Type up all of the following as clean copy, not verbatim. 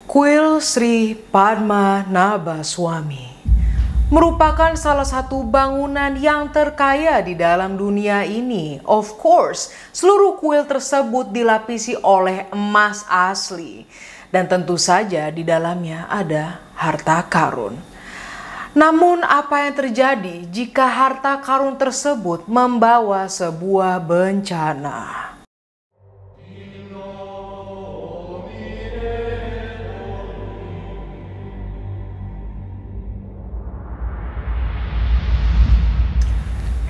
Kuil Sri Padma Nabaswamy merupakan salah satu bangunan yang terkaya di dalam dunia ini. Of course, seluruh kuil tersebut dilapisi oleh emas asli. Dan tentu saja di dalamnya ada harta karun. Namun apa yang terjadi jika harta karun tersebut membawa sebuah bencana?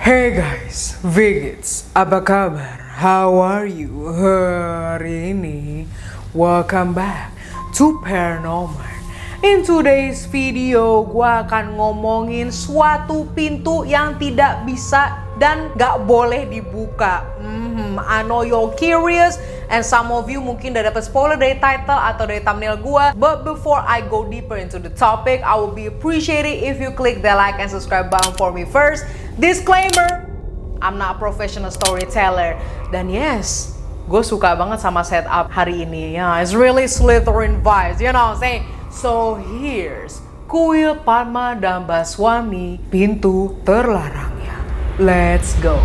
Hey guys, Vigits, apa kabar? How are you? Hari ini, welcome back to Paranormal. In today's video, gua akan ngomongin suatu pintu yang tidak bisa dan gak boleh dibuka. I know you're curious, and some of you mungkin udah dapet spoiler dari title atau dari thumbnail gua. But before I go deeper into the topic, I will be appreciated if you click the like and subscribe button for me first. Disclaimer, I'm not a professional storyteller. Dan yes, gue suka banget sama setup hari ini. Yeah, it's really Slytherin vibes, you know what I'm saying? So here's Kuil Padma Nabaswamy, pintu terlarangnya. Let's go.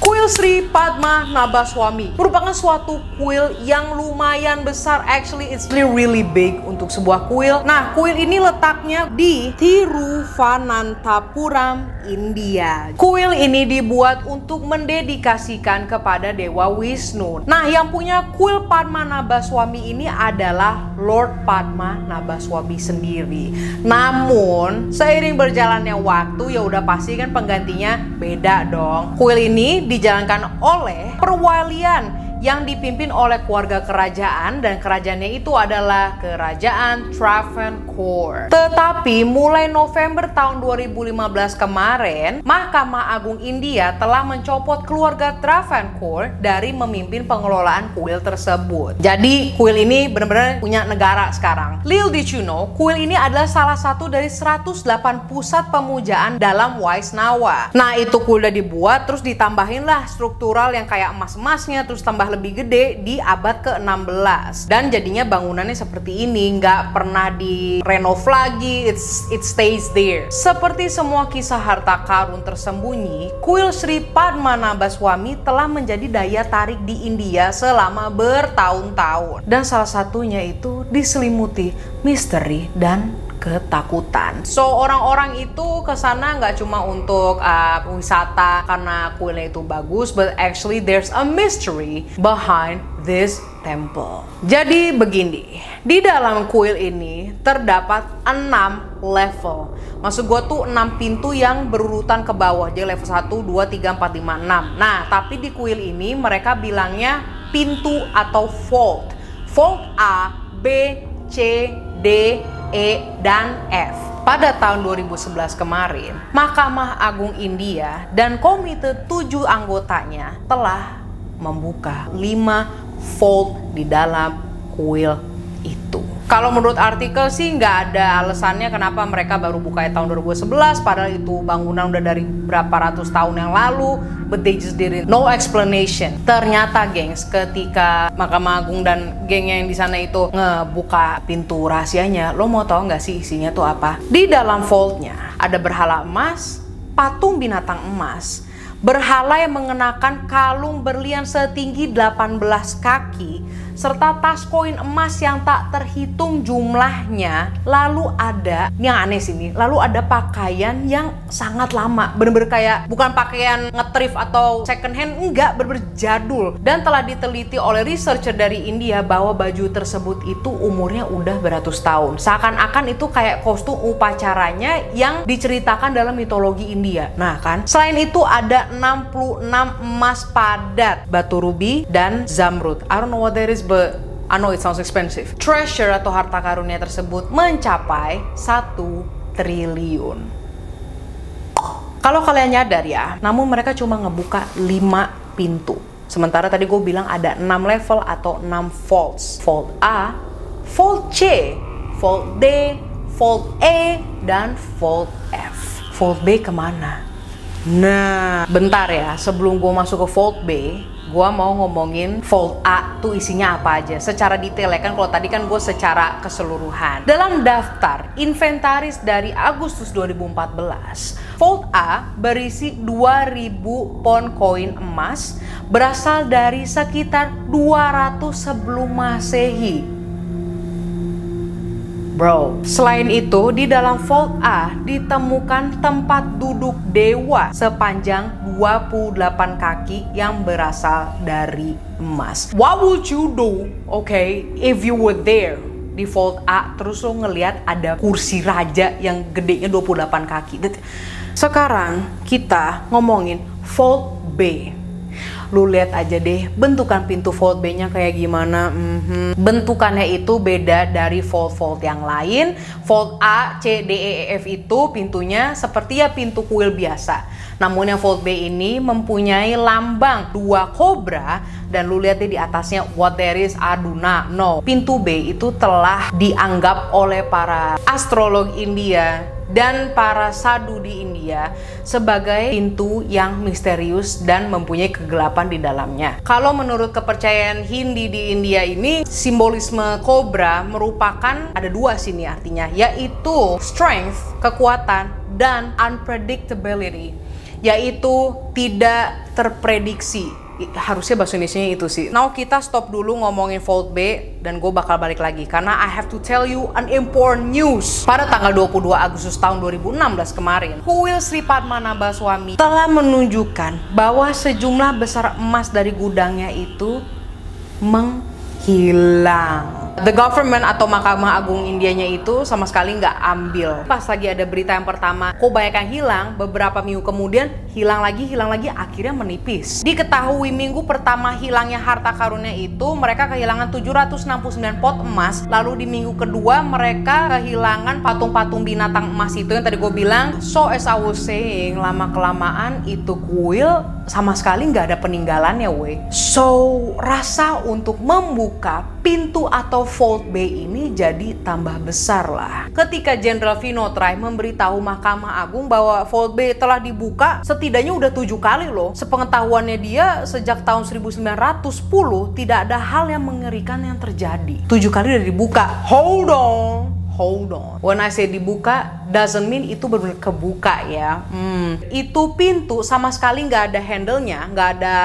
Kuil Sri Padma Nabaswamy merupakan suatu kuil yang lumayan besar. Actually, it's really big untuk sebuah kuil. Nah, kuil ini letaknya di Tiruvananthapuram, India. Kuil ini dibuat untuk mendedikasikan kepada Dewa Wisnu. Nah, yang punya kuil Padma Nabaswamy ini adalah Lord Padma Nabaswamy sendiri. Namun, seiring berjalannya waktu, ya udah pasti kan penggantinya beda dong. Kuil ini dijalankan oleh perwalian yang dipimpin oleh keluarga kerajaan, dan kerajaannya itu adalah Kerajaan Travancore. Tetapi mulai November tahun 2015 kemarin, Mahkamah Agung India telah mencopot keluarga Travancore dari memimpin pengelolaan kuil tersebut. Jadi kuil ini benar-benar punya negara sekarang. Little did you know, kuil ini adalah salah satu dari 108 pusat pemujaan dalam Vaishnava. Nah, itu kuil udah dibuat, terus ditambahin lah struktural yang kayak emas-emasnya, terus tambah lebih gede di abad ke-16, dan jadinya bangunannya seperti ini, nggak pernah direnov lagi. It stays there. Seperti semua kisah harta karun tersembunyi, kuil Sri Padma Nabaswamy telah menjadi daya tarik di India selama bertahun-tahun, dan salah satunya itu diselimuti misteri dan ketakutan. So orang-orang itu kesana nggak cuma untuk wisata karena kuilnya itu bagus, but actually there's a mystery behind this temple. Jadi begini, di dalam kuil ini terdapat 6 level. Maksud gue tuh 6 pintu yang berurutan ke bawah. Jadi level 1, 2, 3, 4, 5, 6. Nah, tapi di kuil ini mereka bilangnya pintu atau vault. Vault A, B, C, D, E, dan F. Pada tahun 2011 kemarin, Mahkamah Agung India dan komite 7 anggotanya telah membuka 5 vault di dalam kuil itu. Kalau menurut artikel sih nggak ada alasannya kenapa mereka baru buka tahun 2011, padahal itu bangunan udah dari berapa ratus tahun yang lalu, but they just didn't. No explanation. Ternyata gengs, ketika Mahkamah Agung dan gengnya yang di sana itu ngebuka pintu rahasianya, lo mau tahu nggak sih isinya tuh apa? Di dalam vaultnya ada berhala emas, patung binatang emas, berhala yang mengenakan kalung berlian setinggi 18 kaki, serta tas koin emas yang tak terhitung jumlahnya. Lalu ada, yang aneh sini, lalu ada pakaian yang sangat lama, bener-bener kayak bukan pakaian ngetrif atau second hand, enggak, bener-bener jadul. Dan telah diteliti oleh researcher dari India bahwa baju tersebut itu umurnya udah beratus tahun. Seakan-akan itu kayak kostum upacaranya yang diceritakan dalam mitologi India. Nah kan, selain itu ada 66 emas padat, batu rubi, dan zamrud. I don't know what that is, but I know it sounds expensive. Treasure atau harta karunnya tersebut mencapai 1 triliun. Kalau kalian nyadar ya, namun mereka cuma ngebuka 5 pintu. Sementara tadi gue bilang ada 6 level atau 6 vaults. Vault A, Vault C, Vault D, Vault E, dan Vault F. Vault B kemana? Nah, bentar ya, sebelum gue masuk ke Vault B, gue mau ngomongin Vault A tuh isinya apa aja secara detail ya kan. Kalau tadi kan gue secara keseluruhan. Dalam daftar inventaris dari Agustus 2014, Vault A berisi 2000 pound koin emas berasal dari sekitar 200 sebelum Masehi. Bro, selain itu di dalam Vault A ditemukan tempat duduk dewa sepanjang 28 kaki yang berasal dari emas. What would you do, if you were there di Vault A terus lo ngelihat ada kursi raja yang gedenya 28 kaki? Sekarang kita ngomongin Vault B. Lu lihat aja deh bentukan pintu Vault B-nya kayak gimana. Bentukannya itu beda dari vault yang lain. Vault A, C, D, E, F itu pintunya seperti ya pintu kuil biasa. Namun yang Vault B ini mempunyai lambang 2 kobra dan lu lihat deh di atasnya what there is I do not know. Pintu B itu telah dianggap oleh para astrolog India dan para sadhu di India sebagai pintu yang misterius dan mempunyai kegelapan di dalamnya. Kalau menurut kepercayaan Hindi di India ini, simbolisme kobra merupakan ada 2 sini artinya, yaitu strength, kekuatan, dan unpredictability, yaitu tidak terprediksi. Harusnya bahasa Indonesianya itu sih. Now kita stop dulu ngomongin Vault B dan gue bakal balik lagi karena I have to tell you an important news. Pada tanggal 22 Agustus tahun 2016 kemarin, kuil Sri Padmanabhaswamy telah menunjukkan bahwa sejumlah besar emas dari gudangnya itu menghilang. The government atau Mahkamah Agung Indianya itu sama sekali nggak ambil. Pas lagi ada berita yang pertama, kok banyak yang hilang, beberapa minggu kemudian hilang lagi, akhirnya menipis. Diketahui minggu pertama hilangnya harta karunnya itu, mereka kehilangan 769 pot emas. Lalu di minggu kedua mereka kehilangan patung-patung binatang emas itu yang tadi gue bilang. So as I was saying, lama-kelamaan itu kuil sama sekali nggak ada peninggalannya weh. So rasa untuk membuka pintu atau Vault B ini jadi tambah besar lah. Ketika Jenderal Vinod Rai memberitahu Mahkamah Agung bahwa Vault B telah dibuka setidaknya udah 7 kali loh. Sepengetahuannya dia sejak tahun 1910 tidak ada hal yang mengerikan yang terjadi. 7 kali udah dibuka. Hold on. When I say dibuka, doesn't mean itu benar-benar kebuka ya. Itu pintu sama sekali nggak ada handle-nya, nggak ada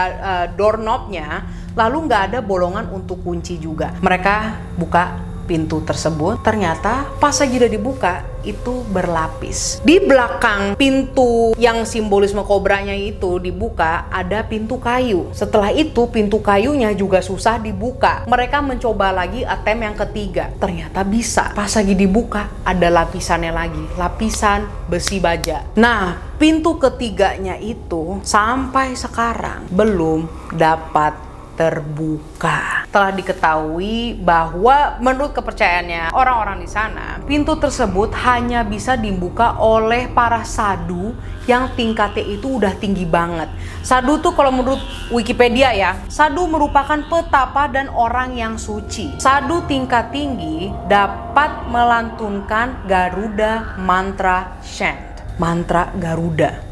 doorknob-nya, lalu nggak ada bolongan untuk kunci juga. Mereka buka pintu tersebut, ternyata pas lagi udah dibuka itu berlapis. Di belakang pintu yang simbolisme kobranya itu dibuka ada pintu kayu. Setelah itu pintu kayunya juga susah dibuka. Mereka mencoba lagi attempt yang ketiga, ternyata bisa. Pas lagi dibuka ada lapisannya lagi, lapisan besi baja. Nah, pintu ketiganya itu sampai sekarang belum dapat terbuka. Telah diketahui bahwa menurut kepercayaannya orang-orang di sana, pintu tersebut hanya bisa dibuka oleh para sadhu yang tingkatnya itu udah tinggi banget. Sadhu tuh kalau menurut Wikipedia ya, sadhu merupakan petapa dan orang yang suci. Sadhu tingkat tinggi dapat melantunkan Garuda mantra chant. Mantra Garuda.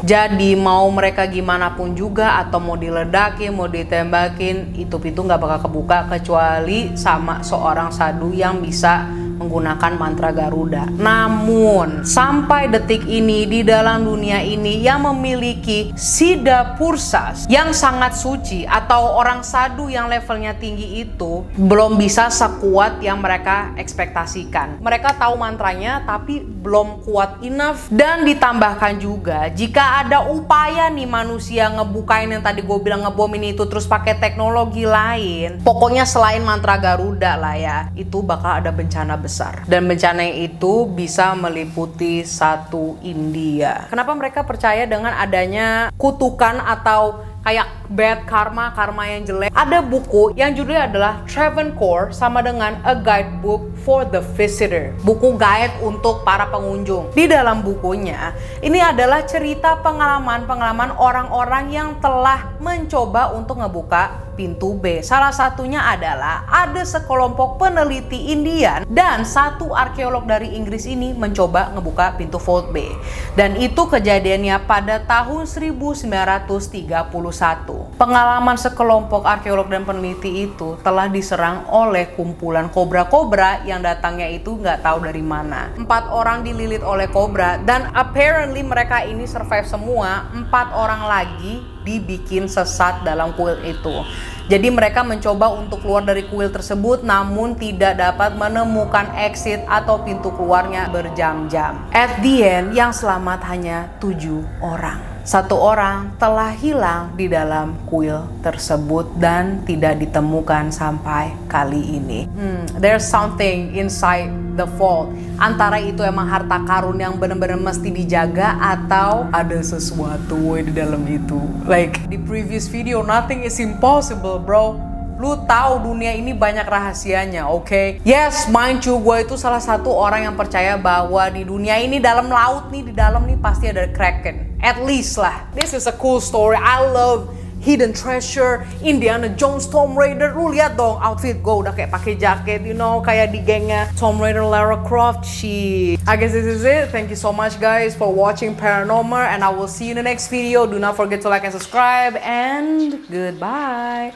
Jadi mau mereka gimana pun juga, atau mau diledakin, mau ditembakin, itu pintu nggak bakal kebuka kecuali sama seorang sadhu yang bisa menggunakan mantra Garuda. Namun sampai detik ini di dalam dunia ini yang memiliki Siddha Pursas yang sangat suci atau orang sadhu yang levelnya tinggi itu belum bisa sekuat yang mereka ekspektasikan. Mereka tahu mantranya tapi belum kuat enough. Dan ditambahkan juga jika ada upaya nih manusia ngebukain yang tadi gue bilang ngebomin itu terus pakai teknologi lain, pokoknya selain mantra Garuda lah ya, itu bakal ada bencana besar. Dan bencana itu bisa meliputi satu India. Kenapa mereka percaya dengan adanya kutukan atau kayak bad karma, karma yang jelek? Ada buku yang judulnya adalah Travancore sama dengan A Guidebook for the Visitor. Buku guide untuk para pengunjung. Di dalam bukunya, ini adalah cerita pengalaman-pengalaman orang-orang yang telah mencoba untuk ngebuka pintu B. Salah satunya adalah ada sekelompok peneliti Indian dan satu arkeolog dari Inggris ini mencoba ngebuka pintu vault B. Dan itu kejadiannya pada tahun 1931. Pengalaman sekelompok arkeolog dan peneliti itu telah diserang oleh kumpulan kobra-kobra yang datangnya itu nggak tahu dari mana. 4 orang dililit oleh kobra dan apparently mereka ini survive semua. 4 orang lagi dibikin sesat dalam kuil itu. Jadi mereka mencoba untuk keluar dari kuil tersebut namun tidak dapat menemukan exit atau pintu keluarnya berjam-jam. At the end yang selamat hanya 7 orang. 1 orang telah hilang di dalam kuil tersebut dan tidak ditemukan sampai kali ini. There's something inside the vault. Antara itu emang harta karun yang benar-benar mesti dijaga atau ada sesuatu di dalam itu. Like di previous video, nothing is impossible, bro. Lu tahu dunia ini banyak rahasianya, oke? Yes, mind you, gue itu salah satu orang yang percaya bahwa di dunia ini dalam laut nih, di dalam nih pasti ada kraken. At least lah. This is a cool story. I love hidden treasure, Indiana Jones, Tomb Raider. Lu lihat dong outfit gue udah kayak pakai jaket, you know, kayak di gengnya Tomb Raider, Lara Croft. Shit. I guess this is it. Thank you so much guys for watching Paranormal and I will see you in the next video. Do not forget to like and subscribe and goodbye.